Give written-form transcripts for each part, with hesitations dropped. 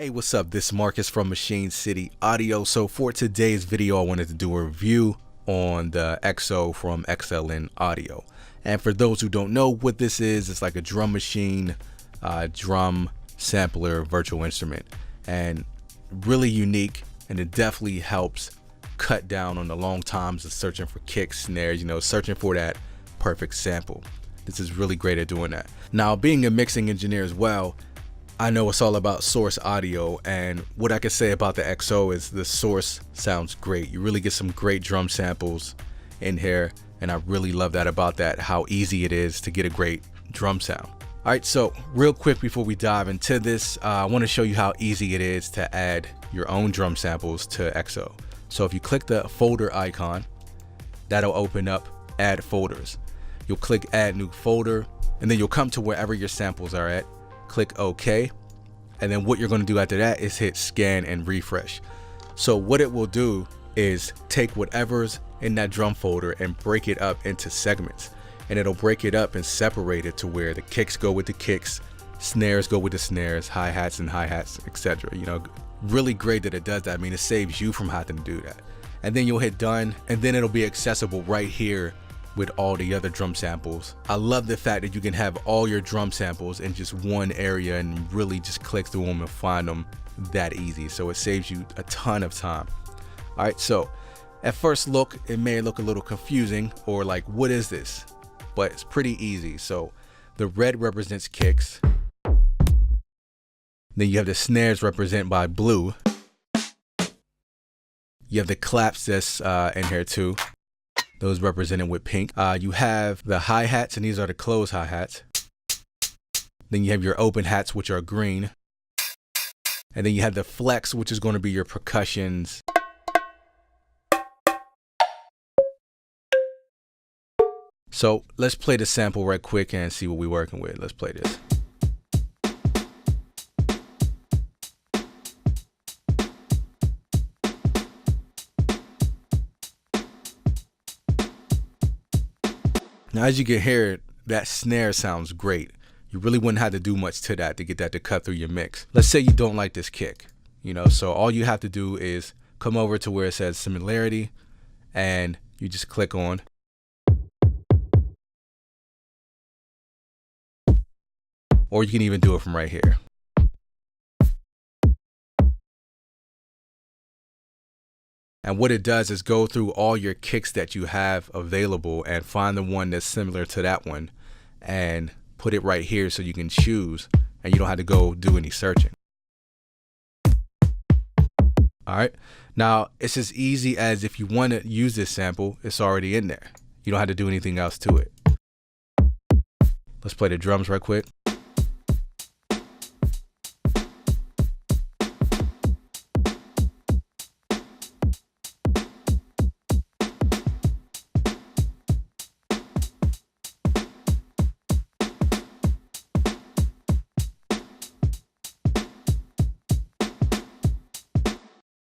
Hey, what's up? This is Marcus from Machine City Audio. So for today's video, I wanted to do a review on the XO from XLN Audio. And for those who don't know what this is, it's like a drum machine, drum sampler, virtual instrument, and really unique. And it definitely helps cut down on the long times of searching for kicks, snares, searching for that perfect sample. This is really great at doing that. Now, being a mixing engineer as well, I know it's all about source audio, and what I can say about the XO is the source sounds great. You really get some great drum samples in here, and I really love that about that, how easy it is to get a great drum sound. All right, so real quick before we dive into this, I want to show you how easy it is to add your own drum samples to XO. So if you click the folder icon, that'll open up add folders. You'll click add new folder, and then you'll come to wherever your samples are at. Click OK, and then what you're going to do after that is hit scan and refresh. So what it will do is take whatever's in that drum folder and break it up into segments, and it'll break it up and separate it to where the kicks go with the kicks, snares go with the snares, hi-hats and hi-hats, etc. Really great that it does that. I mean, it saves you from having to do that. And then you'll hit done, and then it'll be accessible right here with all the other drum samples. I love the fact that you can have all your drum samples in just one area and really just click through them and find them that easy. So it saves you a ton of time. All right, so at first look, it may look a little confusing or like, what is this? But it's pretty easy. So the red represents kicks. Then you have the snares represented by blue. You have the claps that's in here too. Those represented with pink. You have the hi-hats, and these are the closed hi-hats. Then you have your open hats, which are green. And then you have the flex, which is going to be your percussions. So let's play the sample right quick and see what we're working with. Let's play this. Now, as you can hear, that snare sounds great. You really wouldn't have to do much to that to get that to cut through your mix. Let's say you don't like this kick, so all you have to do is come over to where it says similarity, and you just click on. Or you can even do it from right here. And what it does is go through all your kicks that you have available and find the one that's similar to that one and put it right here so you can choose and you don't have to go do any searching. All right. Now, it's as easy as if you want to use this sample, it's already in there. You don't have to do anything else to it. Let's play the drums right quick.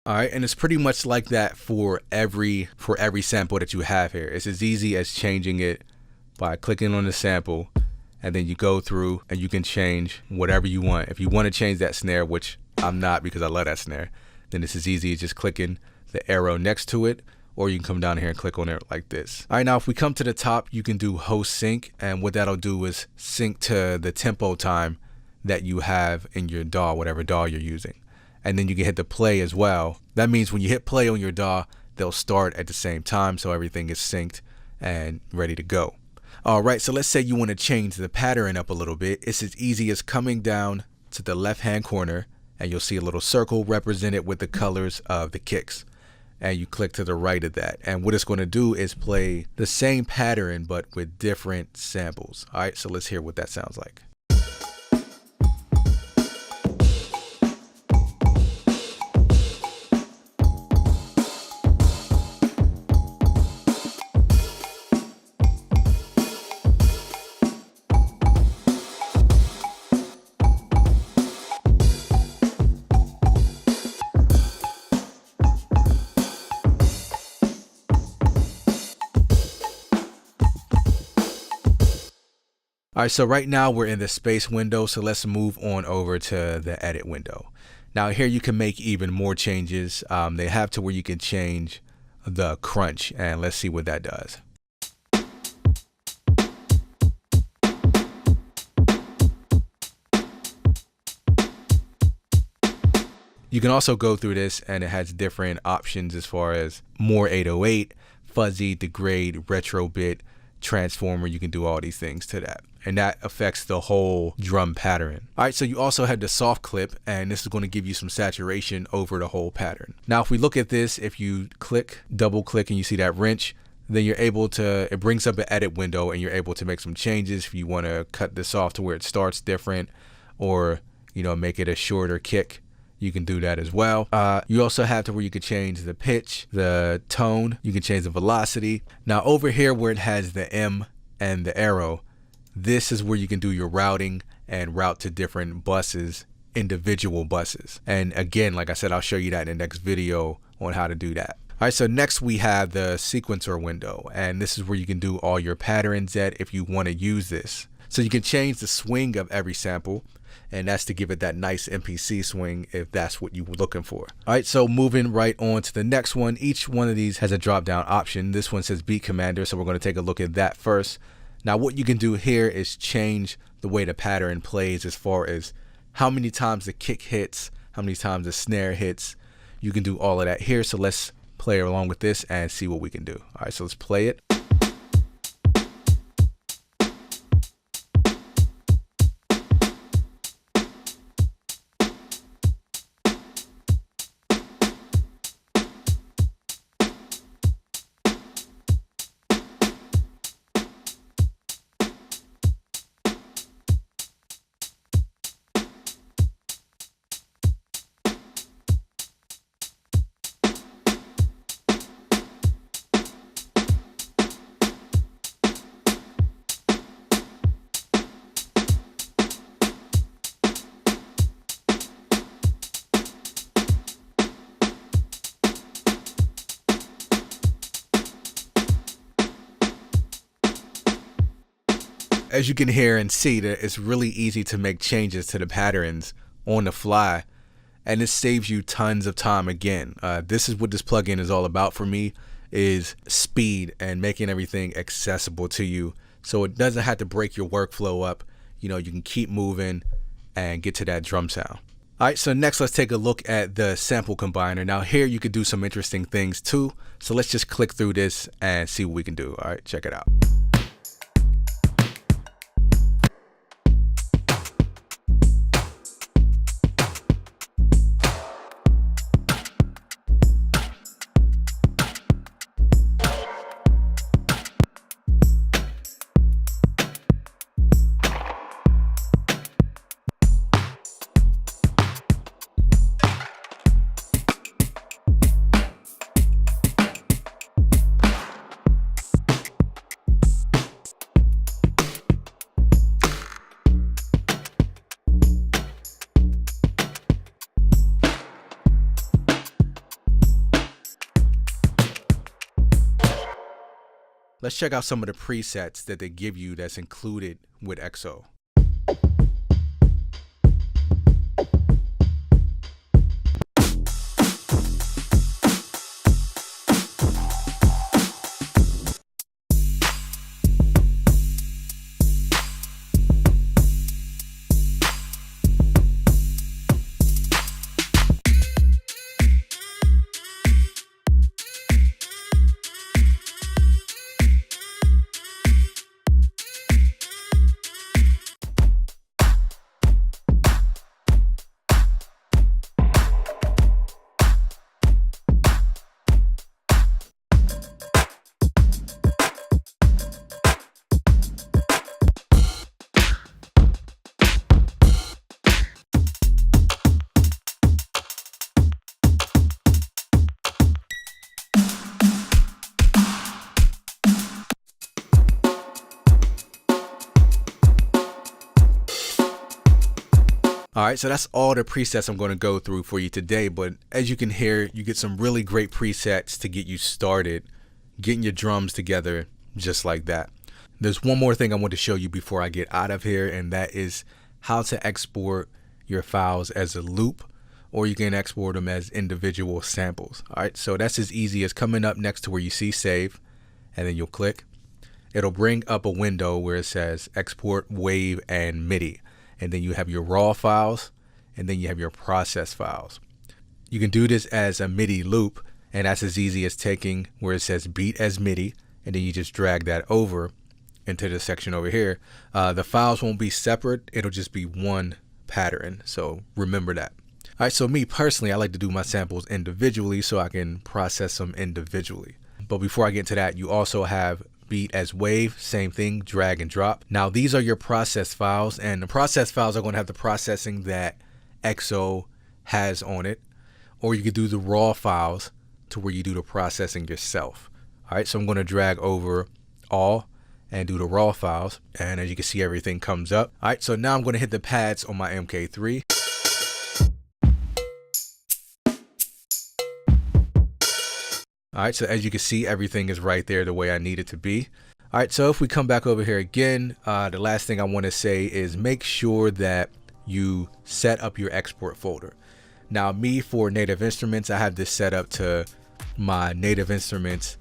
All right, and it's pretty much like that for every sample that you have here. It's as easy as changing it by clicking on the sample, and then you go through and you can change whatever you want. If you want to change that snare, which I'm not because I love that snare, then it's as easy as just clicking the arrow next to it, or you can come down here and click on it like this. All right, now if we come to the top, you can do host sync, and what that'll do is sync to the tempo time that you have in your DAW, whatever DAW you're using. And then you can hit the play as well. That means when you hit play on your DAW, they'll start at the same time, so everything is synced and ready to go. All right, so let's say you want to change the pattern up a little bit. It's as easy as coming down to the left-hand corner, and you'll see a little circle represented with the colors of the kicks. And you click to the right of that. And what it's going to do is play the same pattern, but with different samples. All right, so let's hear what that sounds like. All right, so right now we're in the space window, so let's move on over to the edit window. Now here you can make even more changes. They have to where you can change the crunch, and let's see what that does. You can also go through this and it has different options as far as more 808, fuzzy, degrade, retro bit, transformer. You can do all these things to that, and that affects the whole drum pattern. All right, so you also have the soft clip, and this is going to give you some saturation over the whole pattern. Now if we look at this, if you double click and you see that wrench, then you're able to, it brings up an edit window and you're able to make some changes. If you want to cut this off to where it starts different, or make it a shorter kick, you can do that as well. You also have to where you can change the pitch, the tone, you can change the velocity. Now over here where it has the M and the arrow, this is where you can do your routing and route to different buses, individual buses. And again, like I said, I'll show you that in the next video on how to do that. All right, so next we have the sequencer window, and this is where you can do all your patterns at if you want to use this. So you can change the swing of every sample, and that's to give it that nice MPC swing if that's what you were looking for. All right, so moving right on to the next one. Each one of these has a drop down option. This one says Beat Commander, so we're going to take a look at that first. Now what you can do here is change the way the pattern plays as far as how many times the kick hits, how many times the snare hits. You can do all of that here, so let's play along with this and see what we can do. All right, so let's play it. As you can hear and see, that it's really easy to make changes to the patterns on the fly, and this saves you tons of time. Again, this is what this plugin is all about for me, is speed and making everything accessible to you, so it doesn't have to break your workflow up. You can keep moving and get to that drum sound. All right, so next let's take a look at the sample combiner. Now here you could do some interesting things too, so let's just click through this and see what we can do. All right, check it out. Let's check out some of the presets that they give you that's included with XO. All right, so that's all the presets I'm going to go through for you today. But as you can hear, you get some really great presets to get you started, getting your drums together just like that. There's one more thing I want to show you before I get out of here, and that is how to export your files as a loop or you can export them as individual samples. All right, so that's as easy as coming up next to where you see save, and then you'll click. It'll bring up a window where it says export WAV and MIDI, and then you have your raw files, and then you have your process files. You can do this as a MIDI loop, and that's as easy as taking where it says beat as MIDI, and then you just drag that over into the section over here. The files won't be separate, it'll just be one pattern, so remember that. All right, so me personally, I like to do my samples individually so I can process them individually. But before I get into that, you also have beat as wave, same thing, drag and drop. Now these are your process files, and the process files are going to have the processing that XO has on it, or you could do the raw files to where you do the processing yourself. All right, so I'm going to drag over all and do the raw files, and as you can see, everything comes up. All right, so now I'm going to hit the pads on my MK3. All right, so as you can see, everything is right there the way I need it to be. All right, so if we come back over here again, the last thing I want to say is make sure that you set up your export folder. Now me, for Native Instruments, I have this set up to my Native Instruments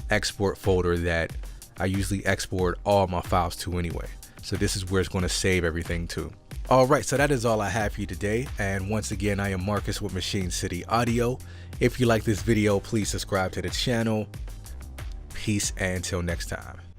export folder that I usually export all my files to anyway. So this is where it's going to save everything to. All right, so that is all I have for you today. And once again, I am Marcus with Machine City Audio. If you like this video, please subscribe to the channel. Peace, and until next time.